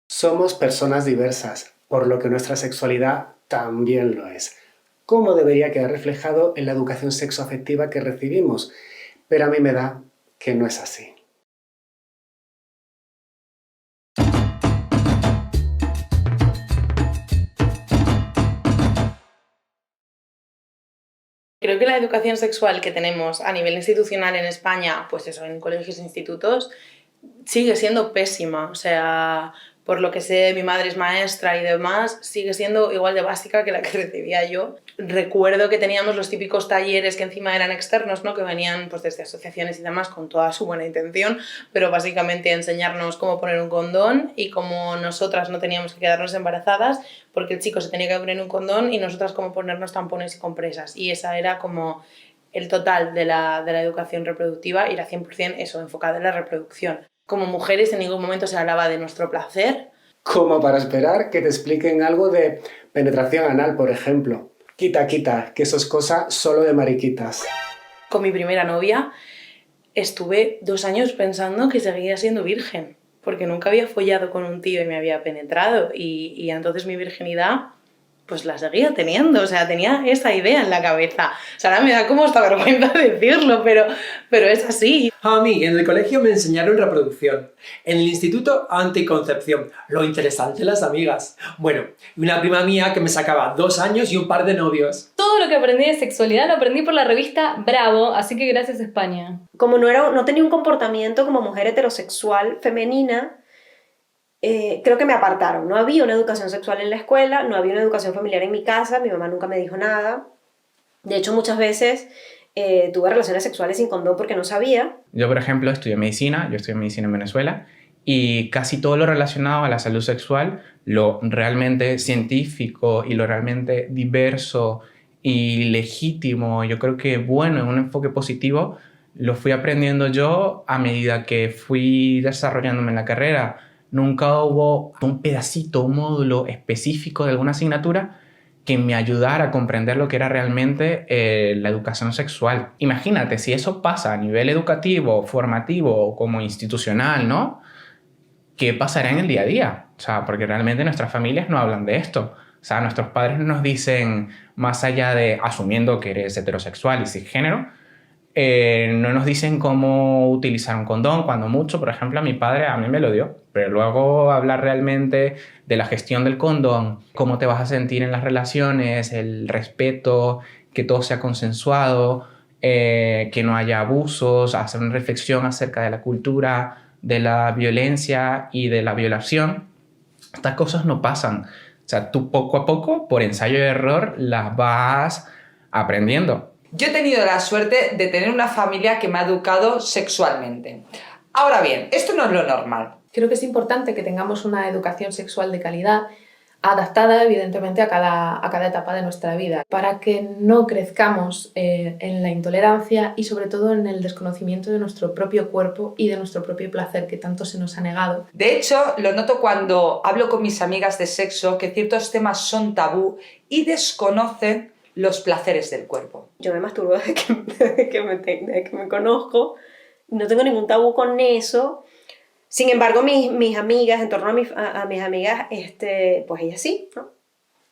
Somos personas diversas, por lo que nuestra sexualidad también lo es. ¿Cómo debería quedar reflejado en la educación sexoafectiva que recibimos? Pero a mí me da que no es así. Creo que la educación sexual que tenemos a nivel institucional en España, pues eso, en colegios e institutos, sigue siendo pésima. O sea, por lo que sé, mi madre es maestra y demás, sigue siendo igual de básica que la que recibía yo. Recuerdo que teníamos los típicos talleres que encima eran externos, ¿no? Que venían pues desde asociaciones y demás con toda su buena intención, pero básicamente enseñarnos cómo poner un condón y cómo nosotras no teníamos que quedarnos embarazadas porque el chico se tenía que poner un condón y nosotras cómo ponernos tampones y compresas. Y esa era como el total de la educación reproductiva y era 100% eso, enfocada en la reproducción. Como mujeres en ningún momento se hablaba de nuestro placer. Como para esperar que te expliquen algo de penetración anal, por ejemplo. Quita, quita, que eso es cosa solo de mariquitas. Con mi primera novia estuve 2 años pensando que seguía siendo virgen, porque nunca había follado con un tío y me había penetrado, y entonces mi virginidad pues la seguía teniendo, o sea, tenía esa idea en la cabeza. O sea, ahora me da como hasta vergüenza decirlo, pero es así. A mí en el colegio me enseñaron reproducción, en el instituto anticoncepción, lo interesante las amigas. Bueno, y una prima mía que me sacaba 2 años y un par de novios. Todo lo que aprendí de sexualidad lo aprendí por la revista Bravo, así que gracias España. Como no tenía un comportamiento como mujer heterosexual femenina, creo que me apartaron. No había una educación sexual en la escuela, no había una educación familiar en mi casa, mi mamá nunca me dijo nada. De hecho, muchas veces tuve relaciones sexuales sin condón porque no sabía. Yo, por ejemplo, estudié medicina en Venezuela, y casi todo lo relacionado a la salud sexual, lo realmente científico y lo realmente diverso y legítimo, yo creo que bueno, en un enfoque positivo, lo fui aprendiendo yo a medida que fui desarrollándome en la carrera. Nunca hubo un pedacito, un módulo específico de alguna asignatura que me ayudara a comprender lo que era realmente la educación sexual. Imagínate, si eso pasa a nivel educativo, formativo o como institucional, ¿no? ¿Qué pasará en el día a día? O sea, porque realmente nuestras familias no hablan de esto. O sea, nuestros padres no nos dicen, más allá de asumiendo que eres heterosexual y cisgénero, no nos dicen cómo utilizar un condón, cuando mucho. Por ejemplo, a mi padre a mí me lo dio, pero luego hablar realmente de la gestión del condón, cómo te vas a sentir en las relaciones, el respeto, que todo sea consensuado, que no haya abusos, hacer una reflexión acerca de la cultura de la violencia y de la violación. Estas cosas no pasan. O sea, tú poco a poco, por ensayo y error, las vas aprendiendo. Yo he tenido la suerte de tener una familia que me ha educado sexualmente. Ahora bien, esto no es lo normal. Creo que es importante que tengamos una educación sexual de calidad, adaptada evidentemente a cada etapa de nuestra vida, para que no crezcamos en la intolerancia y sobre todo en el desconocimiento de nuestro propio cuerpo y de nuestro propio placer que tanto se nos ha negado. De hecho, lo noto cuando hablo con mis amigas de sexo, que ciertos temas son tabú y desconocen los placeres del cuerpo. Yo me masturbo desde que me conozco, no tengo ningún tabú con eso. Sin embargo, mis amigas, en torno a mis amigas, pues ellas sí, ¿no?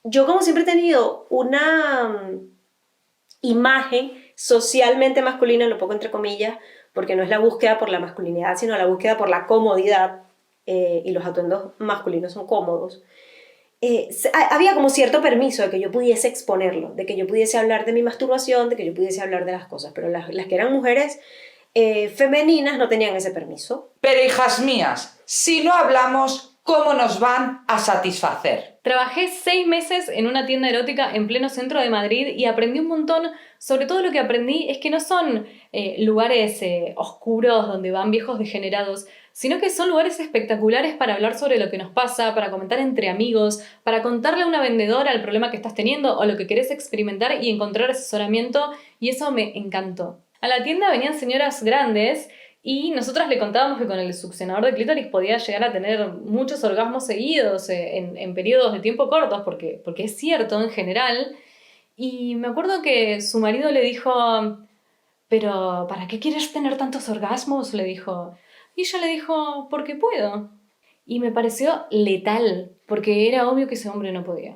Yo como siempre he tenido una imagen socialmente masculina, lo pongo entre comillas, porque no es la búsqueda por la masculinidad, sino la búsqueda por la comodidad, y los atuendos masculinos son cómodos. Había como cierto permiso de que yo pudiese exponerlo, de que yo pudiese hablar de mi masturbación, de que yo pudiese hablar de las cosas, pero las que eran mujeres femeninas no tenían ese permiso. Pero hijas mías, si no hablamos, ¿cómo nos van a satisfacer? Trabajé 6 meses en una tienda erótica en pleno centro de Madrid y aprendí un montón. Sobre todo lo que aprendí es que no son lugares oscuros donde van viejos degenerados, sino que son lugares espectaculares para hablar sobre lo que nos pasa, para comentar entre amigos, para contarle a una vendedora el problema que estás teniendo o lo que querés experimentar y encontrar asesoramiento, y eso me encantó. A la tienda venían señoras grandes y nosotras le contábamos que con el succionador de clítoris podía llegar a tener muchos orgasmos seguidos en periodos de tiempo cortos, porque es cierto en general. Y me acuerdo que su marido le dijo, ¿pero para qué quieres tener tantos orgasmos?, le dijo. Y ella le dijo, porque puedo. y me pareció letal, porque era obvio que ese hombre no podía.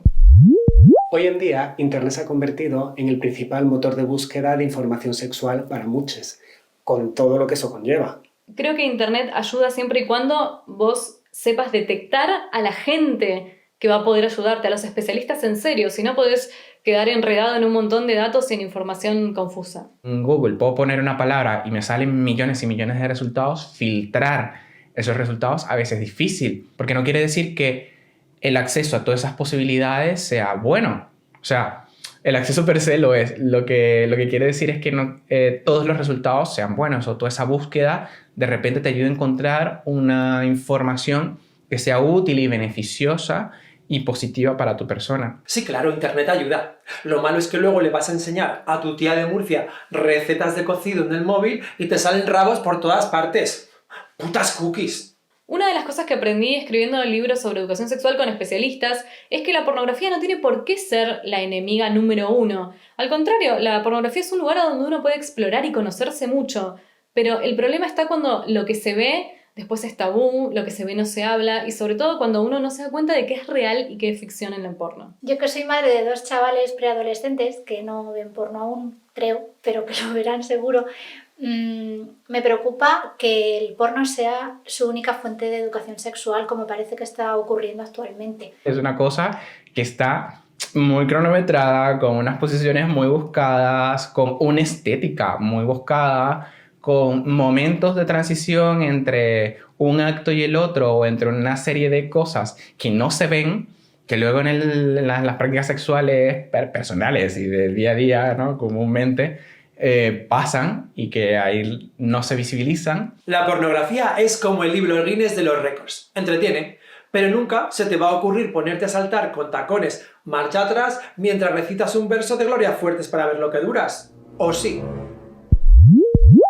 Hoy en día, Internet se ha convertido en el principal motor de búsqueda de información sexual para muchos, con todo lo que eso conlleva. Creo que Internet ayuda siempre y cuando vos sepas detectar a la gente que va a poder ayudarte, a los especialistas en serio, si no podés quedar enredado en un montón de datos y en información confusa. En Google puedo poner una palabra y me salen millones y millones de resultados. Filtrar esos resultados a veces es difícil, porque no quiere decir que el acceso a todas esas posibilidades sea bueno. O sea, el acceso per se lo es. Lo que quiere decir es que no, todos los resultados sean buenos, o toda esa búsqueda de repente te ayude a encontrar una información que sea útil y beneficiosa y positiva para tu persona. Sí, claro, Internet ayuda. Lo malo es que luego le vas a enseñar a tu tía de Murcia recetas de cocido en el móvil y te salen rabos por todas partes. ¡Putas cookies! Una de las cosas que aprendí escribiendo libros sobre educación sexual con especialistas es que la pornografía no tiene por qué ser la enemiga número uno. Al contrario, la pornografía es un lugar donde uno puede explorar y conocerse mucho. Pero el problema está cuando lo que se ve después es tabú, lo que se ve no se habla, y sobre todo cuando uno no se da cuenta de qué es real y qué es ficción en el porno. Yo que soy madre de 2 chavales preadolescentes que no ven porno aún, creo, pero que lo verán seguro, me preocupa que el porno sea su única fuente de educación sexual, como parece que está ocurriendo actualmente. Es una cosa que está muy cronometrada, con unas posiciones muy buscadas, con una estética muy buscada, con momentos de transición entre un acto y el otro, o entre una serie de cosas que no se ven, que luego en las prácticas sexuales personales y del día a día, ¿no?, comúnmente pasan y que ahí no se visibilizan. La pornografía es como el libro Guinness de los récords. Entretiene, pero nunca se te va a ocurrir ponerte a saltar con tacones marcha atrás mientras recitas un verso de Gloria Fuertes para ver lo que duras. ¿O sí?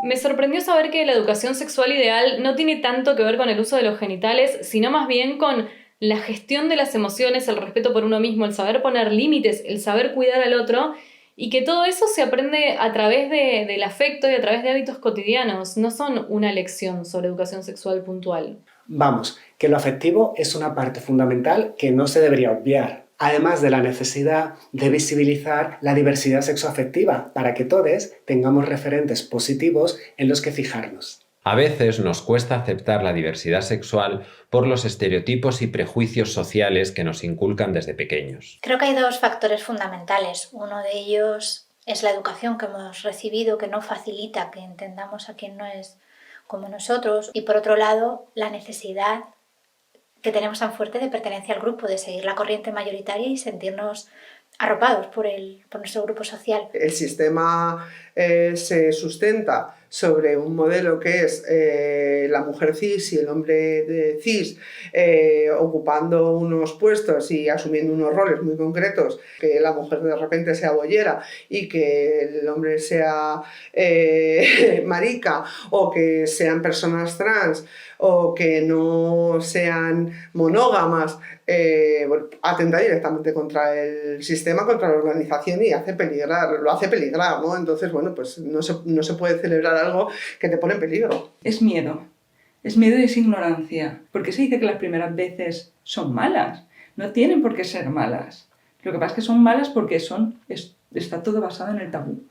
Me sorprendió saber que la educación sexual ideal no tiene tanto que ver con el uso de los genitales, sino más bien con la gestión de las emociones, el respeto por uno mismo, el saber poner límites, el saber cuidar al otro, y que todo eso se aprende a través del afecto y a través de hábitos cotidianos. No son una lección sobre educación sexual puntual. Vamos, que lo afectivo es una parte fundamental que no se debería obviar, además de la necesidad de visibilizar la diversidad sexoafectiva para que todos tengamos referentes positivos en los que fijarnos. A veces nos cuesta aceptar la diversidad sexual por los estereotipos y prejuicios sociales que nos inculcan desde pequeños. Creo que hay 2 factores fundamentales. Uno de ellos es la educación que hemos recibido, que no facilita que entendamos a quien no es como nosotros. Y por otro lado, la necesidad que tenemos tan fuerte de pertenencia al grupo, de seguir la corriente mayoritaria y sentirnos arropados por nuestro grupo social. El sistema se sustenta sobre un modelo que es la mujer cis y el hombre cis ocupando unos puestos y asumiendo unos roles muy concretos, que la mujer de repente sea boyera y que el hombre sea marica, o que sean personas trans, o que no sean monógamas, atenta directamente contra el sistema, contra la organización, y lo hace peligrar, ¿no? Entonces, bueno, pues no se puede celebrar algo que te pone en peligro. Es miedo y es ignorancia, porque se dice que las primeras veces son malas, no tienen por qué ser malas. Lo que pasa es que son malas porque está todo basado en el tabú.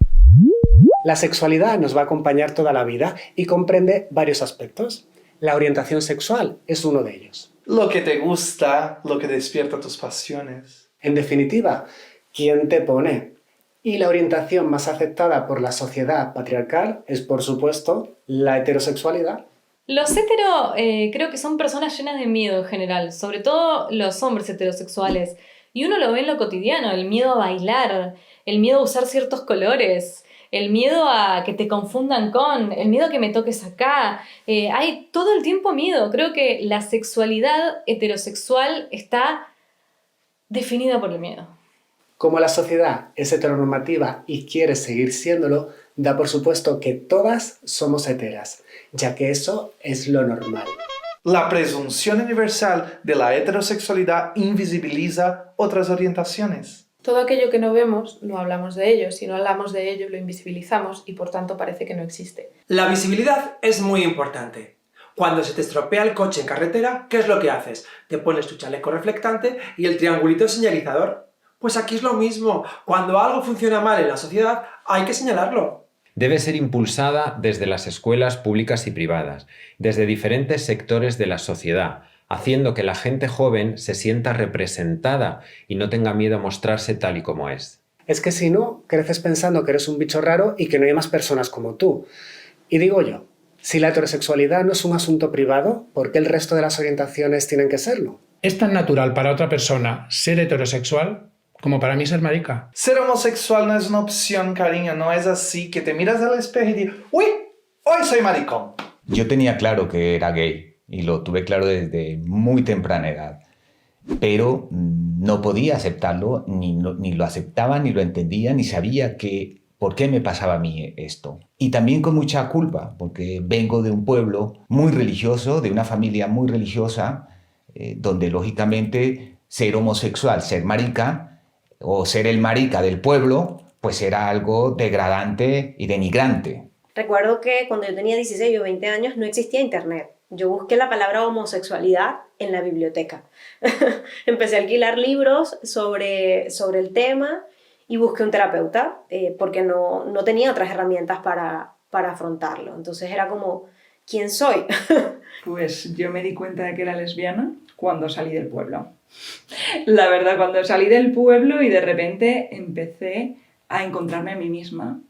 La sexualidad nos va a acompañar toda la vida y comprende varios aspectos. La orientación sexual es uno de ellos. Lo que te gusta, lo que despierta tus pasiones. En definitiva, ¿quién te pone? Y la orientación más aceptada por la sociedad patriarcal es, por supuesto, la heterosexualidad. Los hetero creo que son personas llenas de miedo en general, sobre todo los hombres heterosexuales. Y uno lo ve en lo cotidiano, el miedo a bailar, el miedo a usar ciertos colores, el miedo a que te confundan el miedo a que me toques acá. Hay todo el tiempo miedo. Creo que la sexualidad heterosexual está definida por el miedo. Como la sociedad es heteronormativa y quiere seguir siéndolo, da por supuesto que todas somos heteras, ya que eso es lo normal. La presunción universal de la heterosexualidad invisibiliza otras orientaciones. Todo aquello que no vemos, no hablamos de ello. Si no hablamos de ello, lo invisibilizamos y por tanto parece que no existe. La visibilidad es muy importante, Cuando se te estropea el coche en carretera, ¿qué es lo que haces? Te pones tu chaleco reflectante y el triangulito señalizador. Pues aquí es lo mismo. Cuando algo funciona mal en la sociedad, hay que señalarlo. Debe ser impulsada desde las escuelas públicas y privadas, desde diferentes sectores de la sociedad, haciendo que la gente joven se sienta representada y no tenga miedo a mostrarse tal y como es. Es que si no, creces pensando que eres un bicho raro y que no hay más personas como tú. Y digo yo, si la heterosexualidad no es un asunto privado, ¿por qué el resto de las orientaciones tienen que serlo? ¿Es tan natural para otra persona ser heterosexual como para mí ser marica? Ser homosexual no es una opción, cariño, no es así que te miras al espejo y dices, uy, hoy soy maricón. Yo tenía claro que era gay y lo tuve claro desde muy temprana edad, pero no podía aceptarlo, ni lo aceptaba, ni lo entendía, ni sabía por qué me pasaba a mí esto. Y también con mucha culpa, porque vengo de un pueblo muy religioso, de una familia muy religiosa, donde lógicamente ser homosexual, ser marica, o ser el marica del pueblo, pues era algo degradante y denigrante. Recuerdo que cuando yo tenía 16 o 20 años no existía internet. Yo busqué la palabra homosexualidad en la biblioteca. Empecé a alquilar libros sobre el tema y busqué un terapeuta porque no tenía otras herramientas para afrontarlo. Entonces era como, ¿quién soy? Pues yo me di cuenta de que era lesbiana cuando salí del pueblo. La verdad, cuando salí del pueblo y de repente empecé a encontrarme a mí misma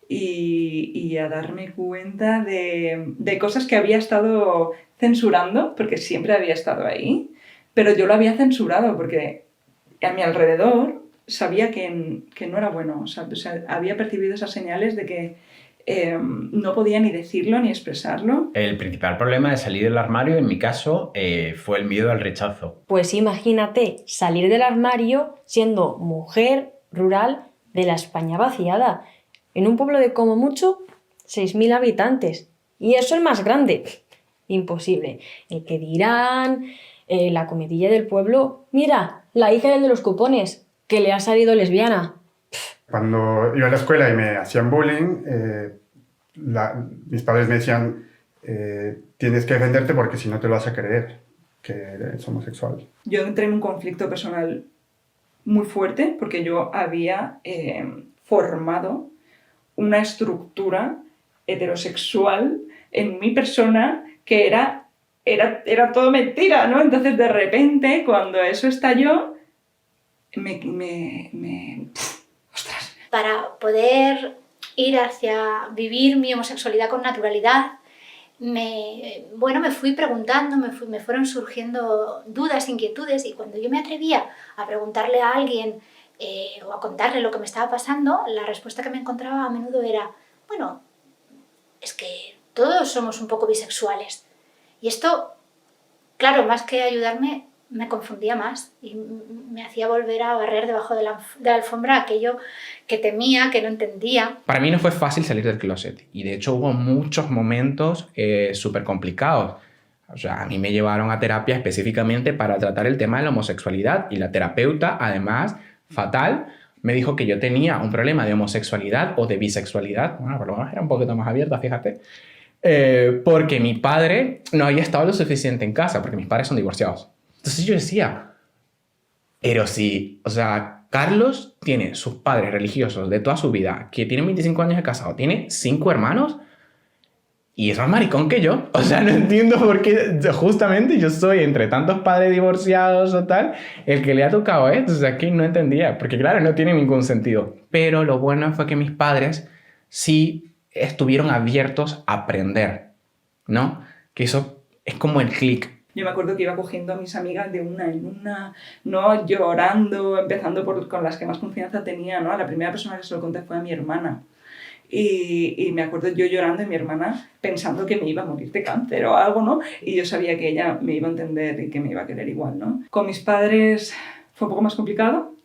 y a darme cuenta de cosas que había estado censurando, porque siempre había estado ahí, pero yo lo había censurado porque a mi alrededor sabía que no era bueno, o sea, había percibido esas señales de que no podía ni decirlo ni expresarlo. El principal problema de salir del armario, en mi caso, fue el miedo al rechazo. Pues imagínate salir del armario siendo mujer rural de la España vaciada, en un pueblo de como mucho 6.000 habitantes. Y eso es más grande. Imposible. El que dirán, la comidilla del pueblo, mira, la hija del de los cupones, que le ha salido lesbiana. Cuando iba a la escuela y me hacían bullying, mis padres me decían, tienes que defenderte porque si no te lo vas a creer, que eres homosexual. Yo entré en un conflicto personal muy fuerte porque yo había formado una estructura heterosexual en mi persona que era todo mentira, ¿no? Entonces de repente cuando eso estalló, ¡ostras! Para poder ir hacia vivir mi homosexualidad con naturalidad, me fui preguntando, me fueron surgiendo dudas, inquietudes, y cuando yo me atrevía a preguntarle a alguien o a contarle lo que me estaba pasando, la respuesta que me encontraba a menudo era, bueno, es que todos somos un poco bisexuales. Y esto, claro, más que ayudarme, me confundía más y me hacía volver a barrer debajo de la alfombra aquello que temía, que no entendía. Para mí no fue fácil salir del closet y de hecho hubo muchos momentos súper complicados. O sea, a mí me llevaron a terapia específicamente para tratar el tema de la homosexualidad y la terapeuta, además, fatal, me dijo que yo tenía un problema de homosexualidad o de bisexualidad. Bueno, por lo menos era un poquito más abierta, fíjate. Porque mi padre no había estado lo suficiente en casa, porque mis padres son divorciados. Entonces yo decía, pero sí, o sea, Carlos tiene sus padres religiosos de toda su vida, que tiene 25 años de casado, tiene 5 hermanos y es más maricón que yo. O sea, no entiendo por qué justamente yo soy, entre tantos padres divorciados o tal, el que le ha tocado esto. O sea, que no entendía, porque claro, no tiene ningún sentido. Pero lo bueno fue que mis padres sí estuvieron abiertos a aprender, ¿no? Que eso es como el clic. Yo me acuerdo que iba cogiendo a mis amigas de una en una, ¿no? Llorando, empezando con las que más confianza tenía, ¿no? La primera persona que se lo conté fue a mi hermana. Y me acuerdo yo llorando y mi hermana pensando que me iba a morir de cáncer o algo, ¿no? Y yo sabía que ella me iba a entender y que me iba a querer igual, ¿no? Con mis padres fue un poco más complicado,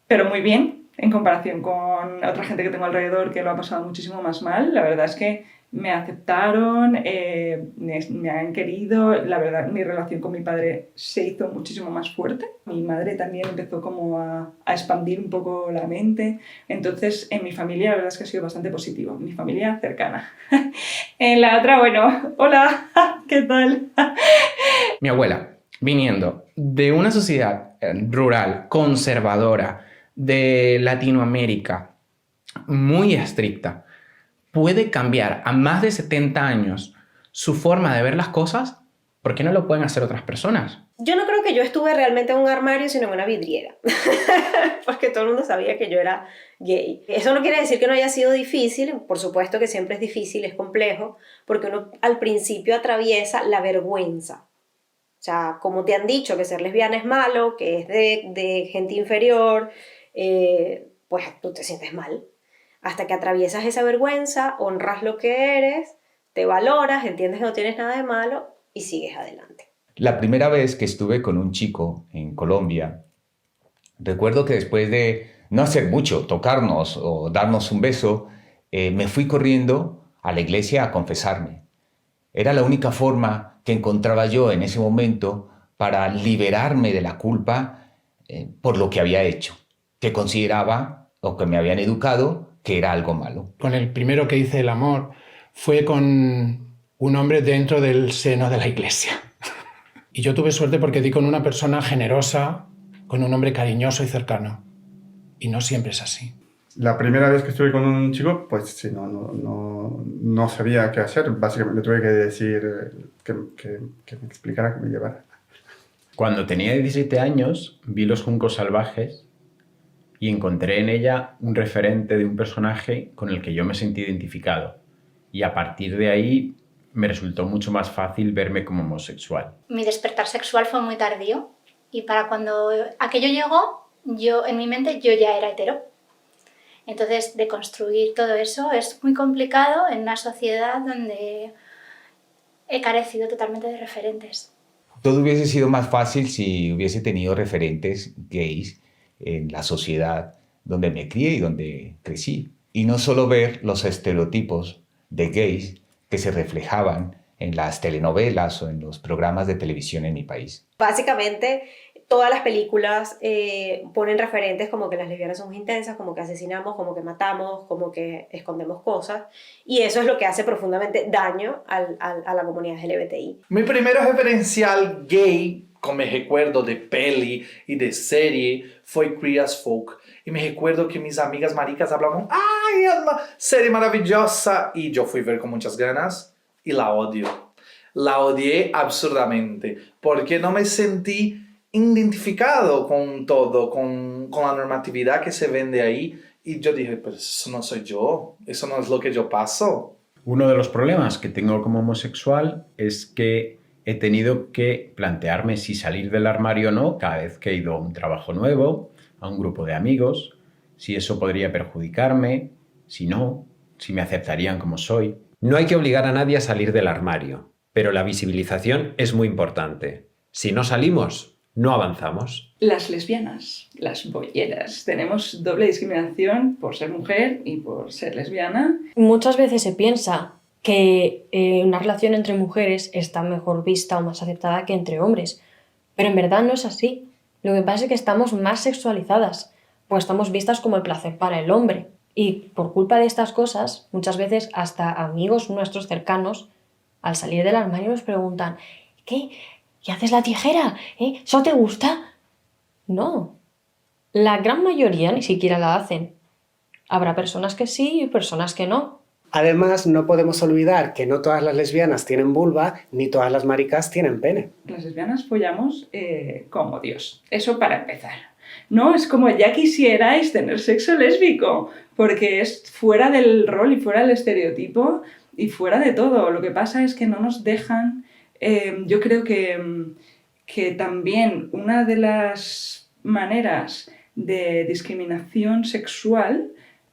pero muy bien en comparación con otra gente que tengo alrededor que lo ha pasado muchísimo más mal. La verdad es que me aceptaron, me han querido. La verdad, mi relación con mi padre se hizo muchísimo más fuerte. Mi madre también empezó como a expandir un poco la mente. Entonces, en mi familia la verdad es que ha sido bastante positivo. Mi familia cercana. En la otra, bueno, hola, ¿qué tal? Mi abuela, viniendo de una sociedad rural, conservadora, de Latinoamérica, muy estricta, puede cambiar a más de 70 años su forma de ver las cosas. ¿Por qué no lo pueden hacer otras personas? Yo no creo que yo estuve realmente en un armario, sino en una vidriera, porque todo el mundo sabía que yo era gay. Eso no quiere decir que no haya sido difícil, por supuesto que siempre es difícil, es complejo, porque uno al principio atraviesa la vergüenza. O sea, como te han dicho que ser lesbiana es malo, que es de gente inferior, pues tú te sientes mal. Hasta que atraviesas esa vergüenza, honras lo que eres, te valoras, entiendes que no tienes nada de malo y sigues adelante. La primera vez que estuve con un chico en Colombia, recuerdo que después de no hacer mucho, tocarnos o darnos un beso, me fui corriendo a la iglesia a confesarme. Era la única forma que encontraba yo en ese momento para liberarme de la culpa por lo que había hecho, que consideraba o que me habían educado que era algo malo. Con el primero que hice el amor fue con un hombre dentro del seno de la iglesia. Y yo tuve suerte porque di con una persona generosa, con un hombre cariñoso y cercano. Y no siempre es así. La primera vez que estuve con un chico, pues sí, no sabía qué hacer. Básicamente le tuve que decir que me explicara, que me llevara. Cuando tenía 17 años, vi Los Juncos Salvajes y encontré en ella un referente de un personaje con el que yo me sentí identificado. Y a partir de ahí me resultó mucho más fácil verme como homosexual. Mi despertar sexual fue muy tardío y para cuando aquello llegó, en mi mente yo ya era hetero. Entonces, deconstruir todo eso es muy complicado en una sociedad donde he carecido totalmente de referentes. Todo hubiese sido más fácil si hubiese tenido referentes gays en la sociedad donde me crié y donde crecí. Y no solo ver los estereotipos de gays que se reflejaban en las telenovelas o en los programas de televisión en mi país. Básicamente, todas las películas ponen referentes como que las lesbianas somos intensas, como que asesinamos, como que matamos, como que escondemos cosas. Y eso es lo que hace profundamente daño a la comunidad LGBTI. Mi primer referencial gay, como me recuerdo de peli y de serie, fue Queer as Folk. Y me recuerdo que mis amigas maricas hablaban, ¡ay, es una serie maravillosa! Y yo fui a ver con muchas ganas y la odio. La odié absurdamente, porque no me sentí identificado con todo, con la normatividad que se vende ahí. Y yo dije, pues eso no soy yo, eso no es lo que yo paso. Uno de los problemas que tengo como homosexual es que he tenido que plantearme si salir del armario o no cada vez que he ido a un trabajo nuevo, a un grupo de amigos, si eso podría perjudicarme, si no, si me aceptarían como soy. No hay que obligar a nadie a salir del armario, pero la visibilización es muy importante. Si no salimos, no avanzamos. Las lesbianas, las bolleras, tenemos doble discriminación por ser mujer y por ser lesbiana. Muchas veces se piensa que una relación entre mujeres está mejor vista o más aceptada que entre hombres, pero en verdad no es así. Lo que pasa es que estamos más sexualizadas, pues estamos vistas como el placer para el hombre. Y por culpa de estas cosas, muchas veces hasta amigos nuestros cercanos, al salir del armario nos preguntan ¿qué? ¿Y haces la tijera? ¿Eso te gusta? No. La gran mayoría ni siquiera la hacen. Habrá personas que sí y personas que no. Además, no podemos olvidar que no todas las lesbianas tienen vulva, ni todas las maricas tienen pene. Las lesbianas follamos como Dios. Eso para empezar. No, es como ya quisierais tener sexo lésbico, porque es fuera del rol y fuera del estereotipo y fuera de todo. Lo que pasa es que no nos dejan. Yo creo que también una de las maneras de discriminación sexual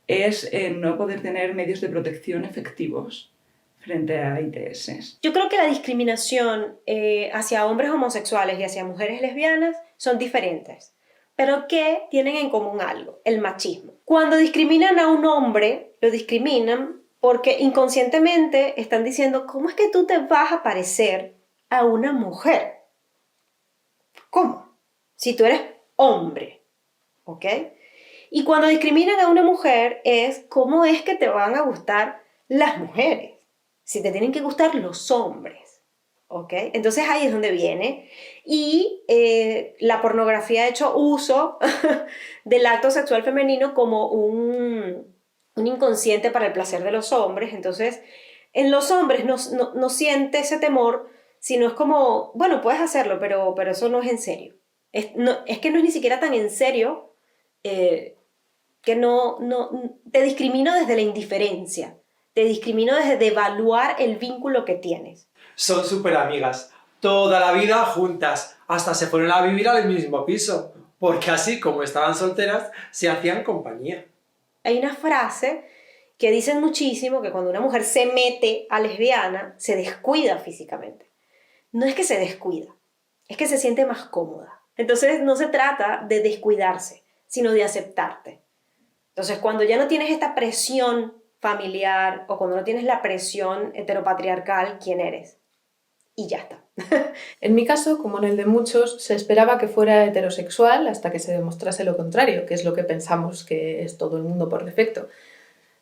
es no poder tener medios de protección efectivos frente a ITS. Yo creo que la discriminación hacia hombres homosexuales y hacia mujeres lesbianas son diferentes, pero que tienen en común algo, el machismo. Cuando discriminan a un hombre, lo discriminan Porque inconscientemente están diciendo, ¿cómo es que tú te vas a parecer a una mujer? ¿Cómo? Si tú eres hombre, ¿ok? Y cuando discriminan a una mujer es, ¿cómo es que te van a gustar las mujeres? Si te tienen que gustar los hombres, ¿ok? Entonces ahí es donde viene. Y la pornografía ha hecho uso del acto sexual femenino como un inconsciente para el placer de los hombres. Entonces, en los hombres no siente ese temor, sino es como, bueno, puedes hacerlo, pero eso no es en serio. Es que no es ni siquiera tan en serio que no te discrimino desde la indiferencia, te discrimino desde devaluar el vínculo que tienes. Son súper amigas, toda la vida juntas, hasta se fueron a vivir al mismo piso, porque así como estaban solteras, se hacían compañía. Hay una frase que dicen muchísimo, que cuando una mujer se mete a lesbiana, se descuida físicamente. No es que se descuida, es que se siente más cómoda. Entonces no se trata de descuidarse, sino de aceptarte. Entonces cuando ya no tienes esta presión familiar o cuando no tienes la presión heteropatriarcal, ¿quién eres? Y ya está. En mi caso, como en el de muchos, se esperaba que fuera heterosexual hasta que se demostrase lo contrario, que es lo que pensamos que es todo el mundo por defecto.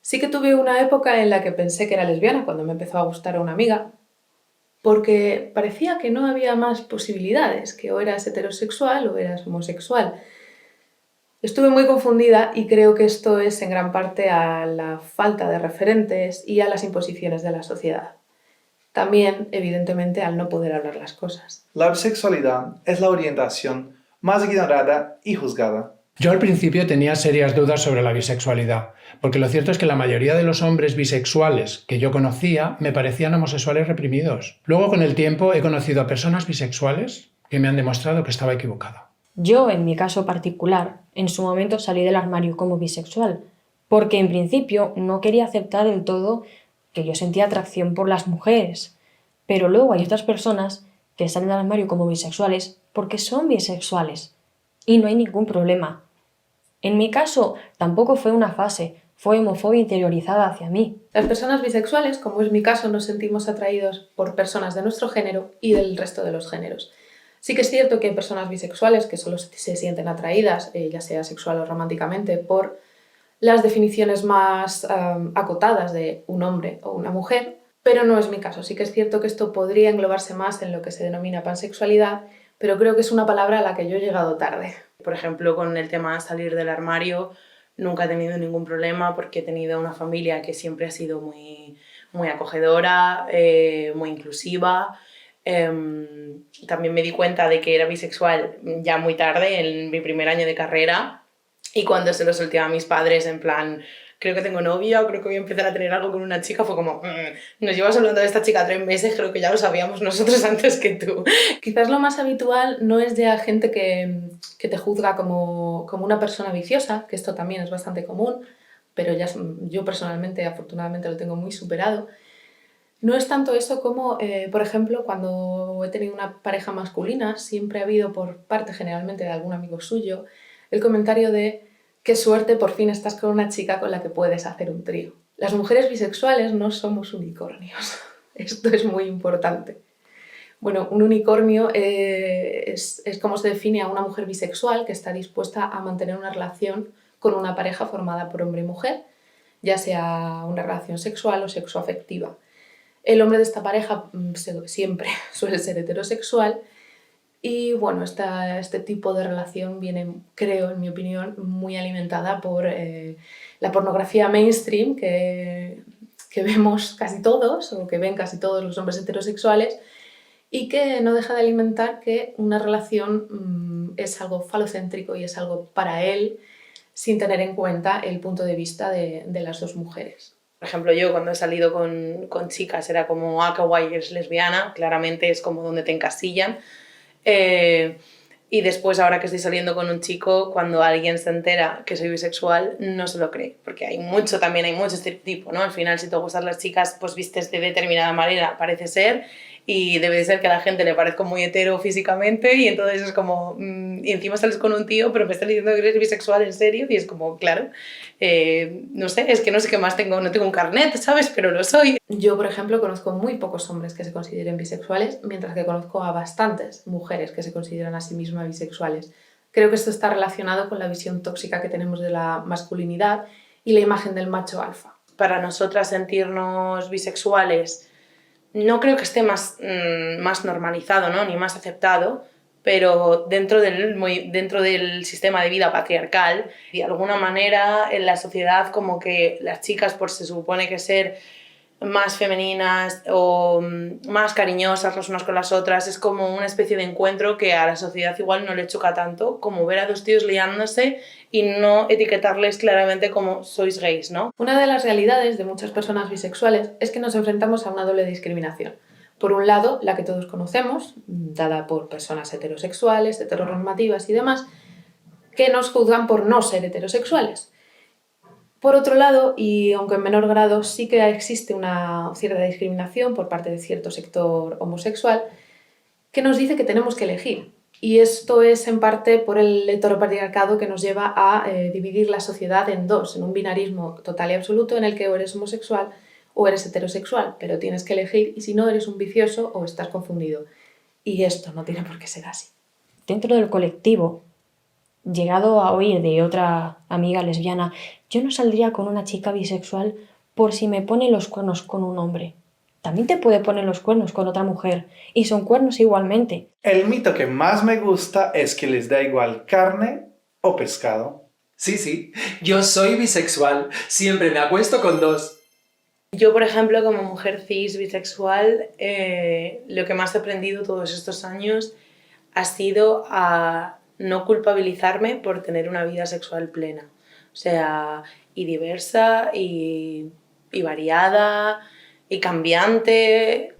Sí que tuve una época en la que pensé que era lesbiana cuando me empezó a gustar a una amiga, porque parecía que no había más posibilidades, que o eras heterosexual o eras homosexual. Estuve muy confundida y creo que esto es en gran parte a la falta de referentes y a las imposiciones de la sociedad. También, evidentemente, al no poder hablar las cosas. La bisexualidad es la orientación más ignorada y juzgada. Yo al principio tenía serias dudas sobre la bisexualidad, porque lo cierto es que la mayoría de los hombres bisexuales que yo conocía me parecían homosexuales reprimidos. Luego, con el tiempo, he conocido a personas bisexuales que me han demostrado que estaba equivocado. Yo, en mi caso particular, en su momento salí del armario como bisexual, porque en principio no quería aceptar del todo que yo sentía atracción por las mujeres. Pero luego hay otras personas que salen del armario como bisexuales porque son bisexuales y no hay ningún problema. En mi caso tampoco fue una fase, fue homofobia interiorizada hacia mí. Las personas bisexuales, como es mi caso, nos sentimos atraídos por personas de nuestro género y del resto de los géneros. Sí que es cierto que hay personas bisexuales que solo se sienten atraídas, ya sea sexual o románticamente, por las definiciones más acotadas de un hombre o una mujer, pero no es mi caso. Sí que es cierto que esto podría englobarse más en lo que se denomina pansexualidad, pero creo que es una palabra a la que yo he llegado tarde. Por ejemplo, con el tema de salir del armario, nunca he tenido ningún problema porque he tenido una familia que siempre ha sido muy acogedora, muy inclusiva. También me di cuenta de que era bisexual ya muy tarde, en mi primer año de carrera, y cuando se lo solté a mis padres en plan, creo que tengo novia o creo que voy a empezar a tener algo con una chica, fue como, nos llevas hablando de esta chica 3 meses, creo que ya lo sabíamos nosotros antes que tú. Quizás lo más habitual no es ya gente que te juzga como una persona viciosa, que esto también es bastante común, pero ya yo personalmente, afortunadamente, lo tengo muy superado. No es tanto eso como, por ejemplo, cuando he tenido una pareja masculina, siempre ha habido por parte generalmente de algún amigo suyo el comentario de qué suerte, por fin estás con una chica con la que puedes hacer un trío. Las mujeres bisexuales no somos unicornios. Esto es muy importante. Bueno, un unicornio es como se define a una mujer bisexual que está dispuesta a mantener una relación con una pareja formada por hombre y mujer, ya sea una relación sexual o sexoafectiva. El hombre de esta pareja siempre suele ser heterosexual y bueno, este tipo de relación viene, creo, en mi opinión, muy alimentada por la pornografía mainstream que vemos casi todos o que ven casi todos los hombres heterosexuales y que no deja de alimentar que una relación es algo falocéntrico y es algo para él sin tener en cuenta el punto de vista de las dos mujeres. Por ejemplo, yo cuando he salido con chicas era como, qué guay, eres lesbiana, claramente es como donde te encasillan. Y después, ahora que estoy saliendo con un chico, cuando alguien se entera que soy bisexual, no se lo cree, porque hay mucho estereotipo, ¿no? Al final, si te gustan las chicas, pues vistes de determinada manera, parece ser, y debe de ser que a la gente le parezco muy hetero físicamente y entonces es como, y encima sales con un tío pero me estás diciendo que eres bisexual en serio y es como, claro, no sé, es que no sé qué más tengo, no tengo un carnet, ¿sabes? Pero lo soy. Yo, por ejemplo, conozco muy pocos hombres que se consideren bisexuales, mientras que conozco a bastantes mujeres que se consideran a sí mismas bisexuales. Creo que esto está relacionado con la visión tóxica que tenemos de la masculinidad y la imagen del macho alfa. Para nosotras sentirnos bisexuales no creo que esté más normalizado, ¿no? Ni más aceptado, pero dentro del sistema de vida patriarcal, de alguna manera en la sociedad como que las chicas por se supone que ser más femeninas o más cariñosas las unas con las otras es como una especie de encuentro que a la sociedad igual no le choca tanto como ver a dos tíos liándose y no etiquetarles claramente como sois gays, ¿no? Una de las realidades de muchas personas bisexuales es que nos enfrentamos a una doble discriminación. Por un lado, la que todos conocemos, dada por personas heterosexuales, heteronormativas y demás, que nos juzgan por no ser heterosexuales. Por otro lado, y aunque en menor grado, sí que existe una cierta discriminación por parte de cierto sector homosexual que nos dice que tenemos que elegir. Y esto es en parte por el heteropatriarcado que nos lleva a dividir la sociedad en dos, en un binarismo total y absoluto en el que o eres homosexual o eres heterosexual, pero tienes que elegir y si no eres un vicioso o estás confundido. Y esto no tiene por qué ser así. Dentro del colectivo, llegado a oír de otra amiga lesbiana, yo no saldría con una chica bisexual por si me pone los cuernos con un hombre. También te puede poner los cuernos con otra mujer, y son cuernos igualmente. El mito que más me gusta es que les da igual carne o pescado. Sí, yo soy bisexual, siempre me acuesto con dos. Yo, por ejemplo, como mujer cis bisexual, lo que más he aprendido todos estos años ha sido a no culpabilizarme por tener una vida sexual plena. O sea, y diversa, y variada, y cambiante.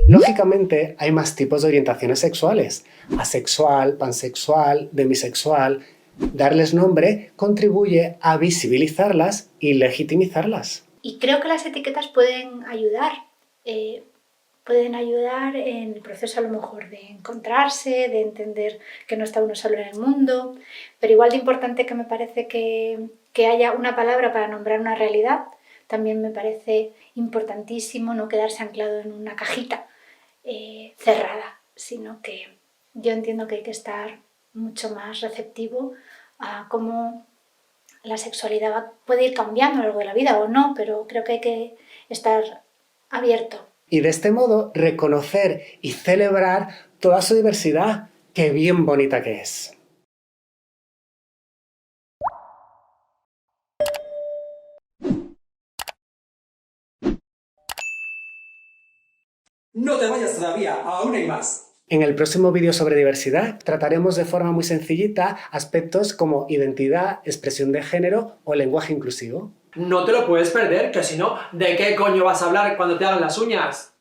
Lógicamente, hay más tipos de orientaciones sexuales. Asexual, pansexual, demisexual. Darles nombre contribuye a visibilizarlas y legitimizarlas. Y creo que las etiquetas pueden ayudar. Pueden ayudar en el proceso a lo mejor de encontrarse, de entender que no está uno solo en el mundo, pero igual de importante que me parece que haya una palabra para nombrar una realidad, también me parece importantísimo no quedarse anclado en una cajita cerrada, sino que yo entiendo que hay que estar mucho más receptivo a cómo la sexualidad puede ir cambiando a lo largo de la vida o no, pero creo que hay que estar abierto. Y de este modo reconocer y celebrar toda su diversidad. ¡Qué bien bonita que es! No te vayas todavía, aún hay más. En el próximo vídeo sobre diversidad trataremos de forma muy sencillita aspectos como identidad, expresión de género o lenguaje inclusivo. No te lo puedes perder, que si no, ¿de qué coño vas a hablar cuando te hagan las uñas?